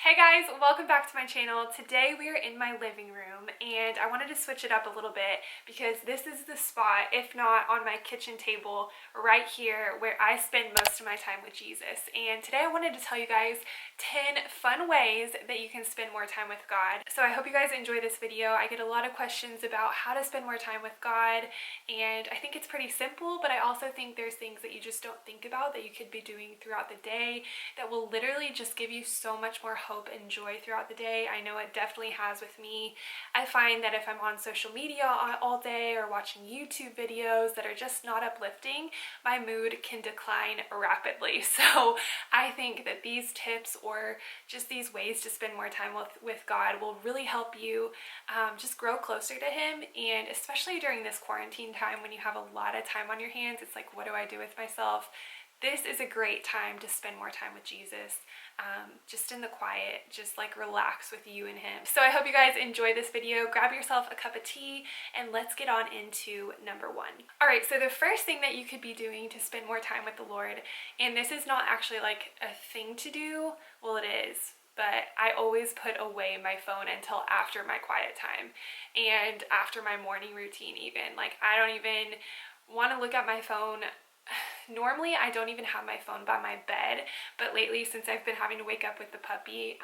Hey guys, welcome back to my channel. Today we are in my living room and I wanted to switch it up a little bit because this is the spot, if not on my kitchen table right here, where I spend most of my time with Jesus. And today I wanted to tell you guys 10 fun ways that you can spend more time with God. So I hope you guys enjoy this video. I get a lot of questions about how to spend more time with God, and I think it's pretty simple, but I also think there's things that you just don't think about that you could be doing throughout the day that will literally just give you so much more hope and joy throughout the day. I know it definitely has with me. I find that if I'm on social media all day or watching YouTube videos that are just not uplifting, my mood can decline rapidly. So I think that these tips or just these ways to spend more time with God will really help you just grow closer to Him. And especially during this quarantine time when you have a lot of time on your hands, it's like, what do I do with myself? This is a great time to spend more time with Jesus, just in the quiet, just like relax with you and Him. So I hope you guys enjoy this video. Grab yourself a cup of tea and let's get on into number one. All right, so the first thing that you could be doing to spend more time with the Lord, and this is not actually like a thing to do, well it is, but I always put away my phone until after my quiet time and after my morning routine even. Like I don't even want to look at my phone. Normally I don't even have my phone by my bed, but lately since I've been having to wake up with the puppy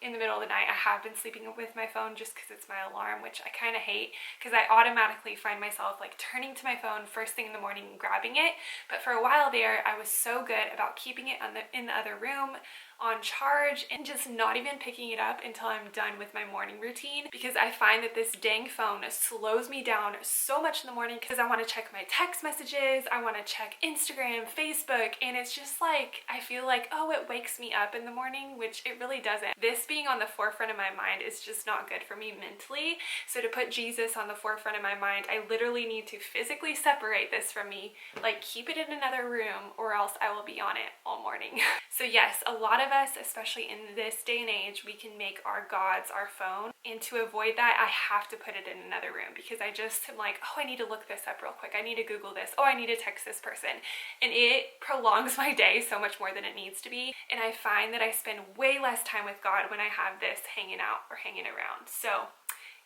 in the middle of the night, I have been sleeping with my phone just because it's my alarm, which I kind of hate because I automatically find myself like turning to my phone first thing in the morning and grabbing it. But for a while there, I was so good about keeping it in the other room on charge and just not even picking it up until I'm done with my morning routine, because I find that this dang phone slows me down so much in the morning because I want to check my text messages, I want to check Instagram, Facebook, and it's just like, I feel like, oh, it wakes me up in the morning, which it really doesn't. This being on the forefront of my mind is just not good for me mentally. So to put Jesus on the forefront of my mind, I literally need to physically separate this from me, like keep it in another room, or else I will be on it all morning. So yes, a lot of us, especially in this day and age, we can make our gods our phone, and to avoid that I have to put it in another room because I just am like, oh, I need to look this up real quick, I need to Google this, oh, I need to text this person, and it prolongs my day so much more than it needs to be. And I find that I spend way less time with God when I have this hanging out or hanging around. So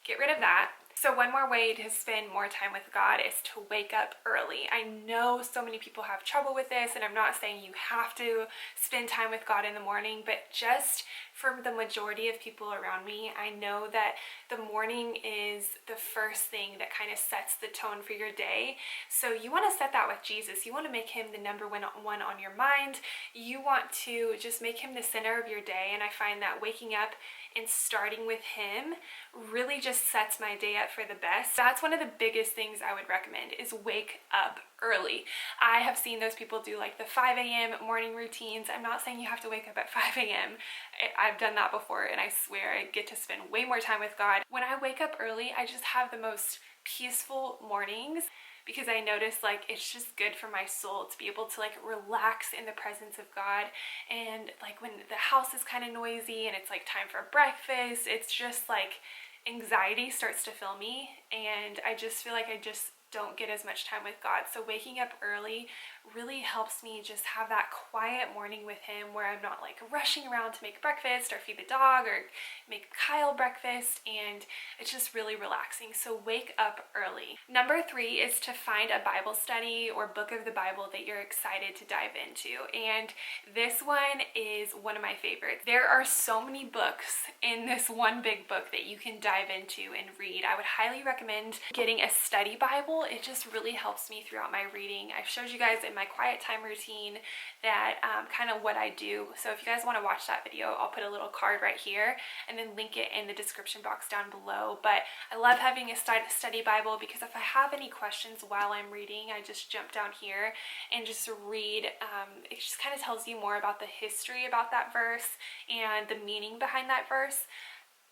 get rid of that. So one more way to spend more time with God is to wake up early. I know so many people have trouble with this, and I'm not saying you have to spend time with God in the morning, but just for the majority of people around me, I know that the morning is the first thing that kind of sets the tone for your day. So you want to set that with Jesus. You want to make Him the number one on your mind. You want to just make Him the center of your day, and I find that waking up and starting with Him really just sets my day up for the best. That's one of the biggest things I would recommend, is wake up early. I have seen those people do like the 5 a.m. morning routines. I'm not saying you have to wake up at 5 a.m. I've done that before, and I swear I get to spend way more time with God. When I wake up early, I just have the most peaceful mornings, because I notice like it's just good for my soul to be able to like relax in the presence of God. And like when the house is kind of noisy and it's like time for breakfast, it's just like anxiety starts to fill me, and I just feel like I just don't get as much time with God. So waking up early really helps me just have that quiet morning with Him, where I'm not like rushing around to make breakfast or feed the dog or make Kyle breakfast, and it's just really relaxing. So wake up early. Number 3 is to find a Bible study or book of the Bible that you're excited to dive into, and this one is one of my favorites. There are so many books in this one big book that you can dive into and read. I would highly recommend getting a study Bible. It just really helps me throughout my reading. I've showed you guys in my quiet time routine that kind of what I do. So if you guys want to watch that video, I'll put a little card right here and then link it in the description box down below. But I love having a study Bible because if I have any questions while I'm reading, I just jump down here and just read. It just kind of tells you more about the history about that verse and the meaning behind that verse.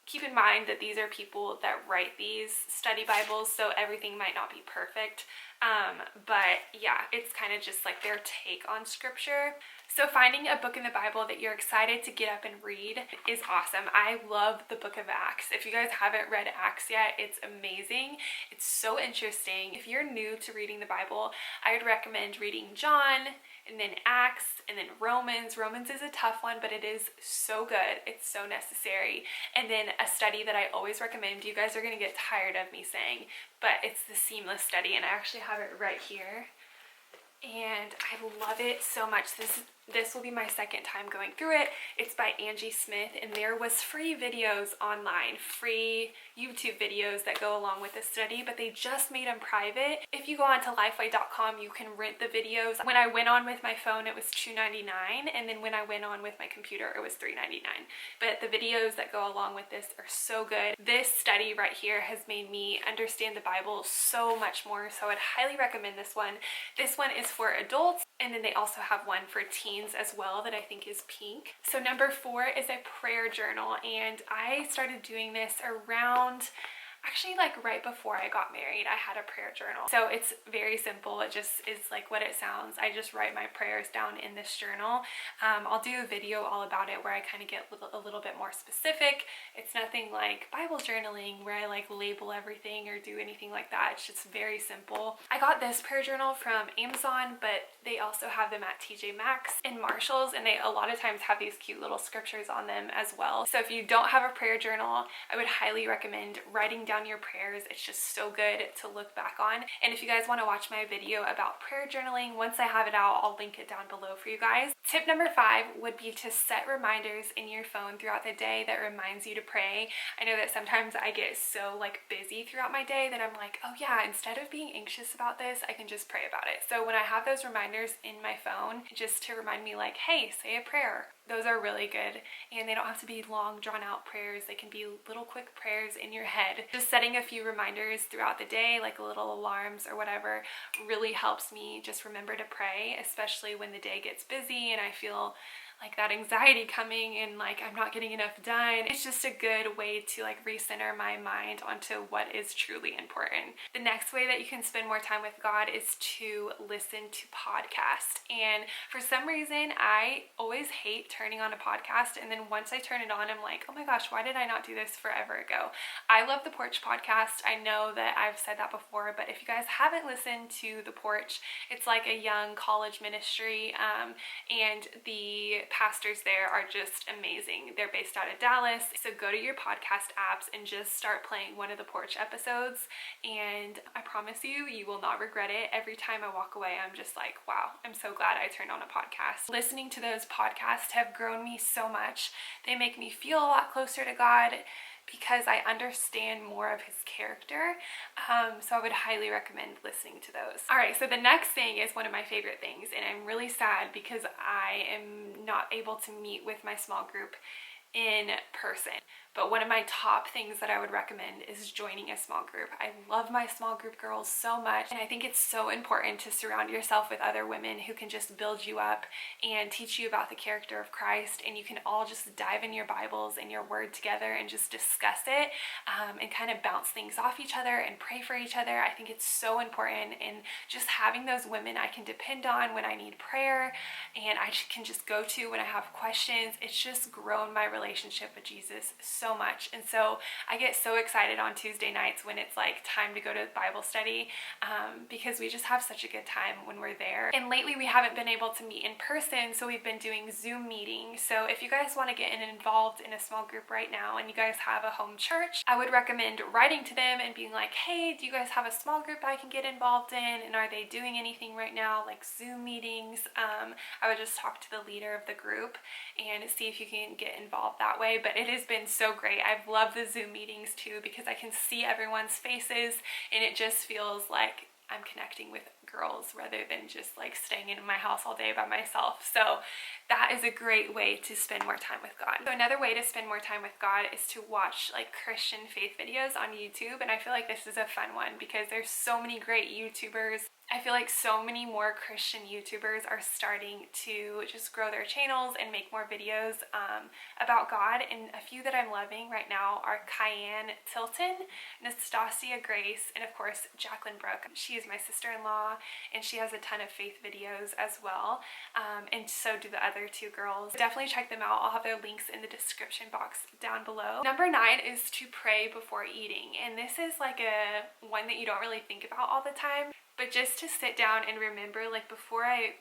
Keep in mind that these are people that write these study Bibles, so everything might not be perfect. But yeah, it's kind of just like their take on scripture. So finding a book in the Bible that you're excited to get up and read is awesome. I love the book of Acts. If you guys haven't read Acts yet, it's amazing. It's so interesting. If you're new to reading the Bible, I would recommend reading John, and then Acts, and then Romans. Romans is a tough one, but it is so good. It's so necessary. And then a study that I always recommend, you guys are going to get tired of me saying, but it's the Seamless study, and I actually have it right here. And I love it so much. This will be my second time going through it. It's by Angie Smith, and there was free videos online, free YouTube videos that go along with the study, but they just made them private. If you go onto lifeway.com, you can rent the videos. When I went on with my phone, it was $2.99, and then when I went on with my computer, it was $3.99. But the videos that go along with this are so good. This study right here has made me understand the Bible so much more, so I'd highly recommend this one. This one is for adults, and then they also have one for teens as well that I think is pink. So number 4 is a prayer journal, and I started doing this around, actually like right before I got married. I had a prayer journal. So it's very simple. It just is like what it sounds. I just write my prayers down in this journal. I'll do a video all about it where I kind of get a little bit more specific. It's nothing like Bible journaling where I like label everything or do anything like that. It's just very simple. I got this prayer journal from Amazon, but they also have them at TJ Maxx and Marshalls, and they a lot of times have these cute little scriptures on them as well. So if you don't have a prayer journal, I would highly recommend writing down your prayers. It's just so good to look back on. And if you guys want to watch my video about prayer journaling, once I have it out, I'll link it down below for you guys. Tip number 5 would be to set reminders in your phone throughout the day that reminds you to pray. I know that sometimes I get so like busy throughout my day that I'm like, oh yeah, instead of being anxious about this, I can just pray about it. So when I have those reminders in my phone, just to remind me like, hey, say a prayer, those are really good, and they don't have to be long drawn out prayers. They can be little quick prayers in your head. Just setting a few reminders throughout the day, like little alarms or whatever, really helps me just remember to pray, especially when the day gets busy and I feel like that anxiety coming and like I'm not getting enough done. It's just a good way to like recenter my mind onto what is truly important. The next way that you can spend more time with God is to listen to podcasts. And for some reason, I always hate turning on a podcast, and then once I turn it on, I'm like, oh my gosh, why did I not do this forever ago? I love the Porch podcast. I know that I've said that before, but if you guys haven't listened to the Porch, it's like a young college ministry, and the pastors there are just amazing. They're based out of Dallas. So go to your podcast apps and just start playing one of the Porch episodes, and I promise you, you will not regret it. Every time I walk away, I'm just like, wow, I'm so glad I turned on a podcast. Listening to those podcasts have grown me so much. They make me feel a lot closer to God because I understand more of his character. So I would highly recommend listening to those. All right, so the next thing is one of my favorite things, and I'm really sad because I am not able to meet with my small group in person. But one of my top things that I would recommend is joining a small group. I love my small group girls so much, and I think it's so important to surround yourself with other women who can just build you up and teach you about the character of Christ, and you can all just dive in your Bibles and your word together and just discuss it, and kind of bounce things off each other and pray for each other. I think it's so important, and just having those women I can depend on when I need prayer and I can just go to when I have questions. It's just grown my relationship with Jesus so much. And so I get so excited on Tuesday nights when it's like time to go to Bible study, because we just have such a good time when we're there. And lately we haven't been able to meet in person, so we've been doing Zoom meetings. So if you guys want to get involved in a small group right now and you guys have a home church, I would recommend writing to them and being like, hey, do you guys have a small group I can get involved in, and are they doing anything right now, like Zoom meetings? I would just talk to the leader of the group and see if you can get involved that way. But it has been so great. I've loved the Zoom meetings too because I can see everyone's faces, and it just feels like I'm connecting with girls rather than just like staying in my house all day by myself. So that is a great way to spend more time with God. So another way to spend more time with God is to watch like Christian faith videos on YouTube, and I feel like this is a fun one because there's so many great YouTubers. I feel like so many more Christian YouTubers are starting to just grow their channels and make more videos about God, and a few that I'm loving right now are Cayenne Tilton, Nastasia Grace, and of course Jacqueline Brooke. She is my sister-in-law, and she has a ton of faith videos as well, and so do the other two girls. Definitely check them out. I'll have their links in the description box down below. Number 9 is to pray before eating, and this is like a one that you don't really think about all the time, but just to sit down and remember, like before I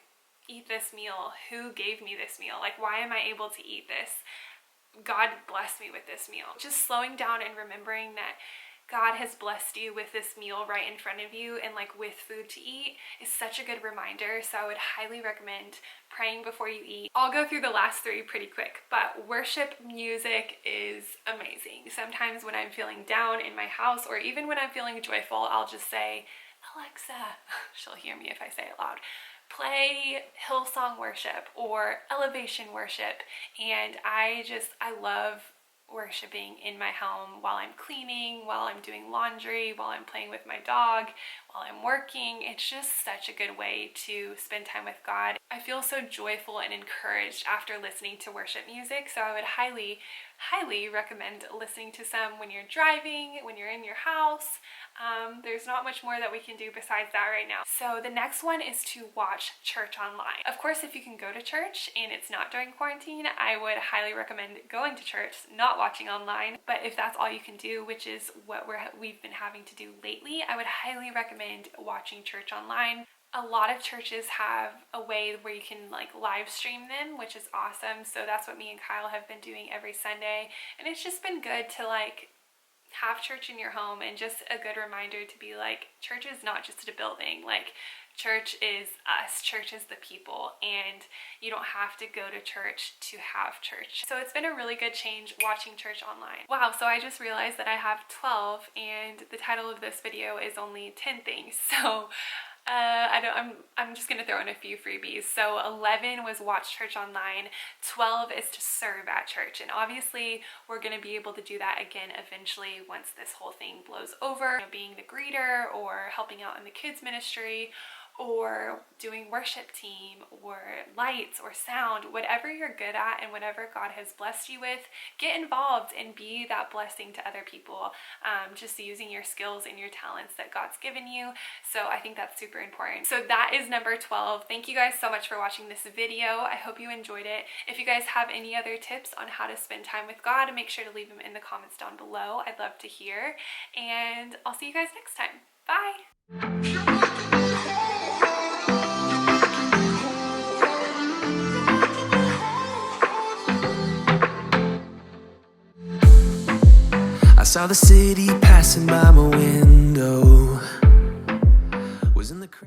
eat this meal? Who gave me this meal? Like, why am I able to eat this? God blessed me with this meal. Just slowing down and remembering that God has blessed you with this meal right in front of you and like with food to eat is such a good reminder. So I would highly recommend praying before you eat. I'll go through the last three pretty quick, but worship music is amazing. Sometimes when I'm feeling down in my house, or even when I'm feeling joyful, I'll just say, Alexa, she'll hear me if I say it loud, play Hillsong worship or elevation worship. And I love worshiping in my home while I'm cleaning, while I'm doing laundry, while I'm playing with my dog, while I'm working. It's just such a good way to spend time with God. I feel so joyful and encouraged after listening to worship music, so I would highly recommend listening to some when you're driving, when you're in your house. There's not much more that we can do besides that right now. So the next one is to watch church online. Of course, if you can go to church and it's not during quarantine, I would highly recommend going to church, not watching online. But if that's all you can do, which is what we've been having to do lately, I would highly recommend watching church online. A lot of churches have a way where you can like live stream them, which is awesome. So that's what me and Kyle have been doing every Sunday. And it's just been good to like have church in your home, and just a good reminder to be like, church is not just a building. Like, church is us, church is the people, and you don't have to go to church to have church. So it's been a really good change watching church online. Wow, so I just realized that I have 12 and the title of this video is only 10 things. So I'm just gonna throw in a few freebies. So 11 was watch church online, 12 is to serve at church, and obviously we're gonna be able to do that again eventually once this whole thing blows over. You know, being the greeter or helping out in the kids ministry, or doing worship team, or lights or sound, whatever you're good at and whatever God has blessed you with, get involved and be that blessing to other people, just using your skills and your talents that God's given you. So I think that's super important. So that is number 12. Thank you guys so much for watching this video. I hope you enjoyed it. If you guys have any other tips on how to spend time with God, make sure to leave them in the comments down below. I'd love to hear, and I'll see you guys next time. Bye! I saw the city passing by my window.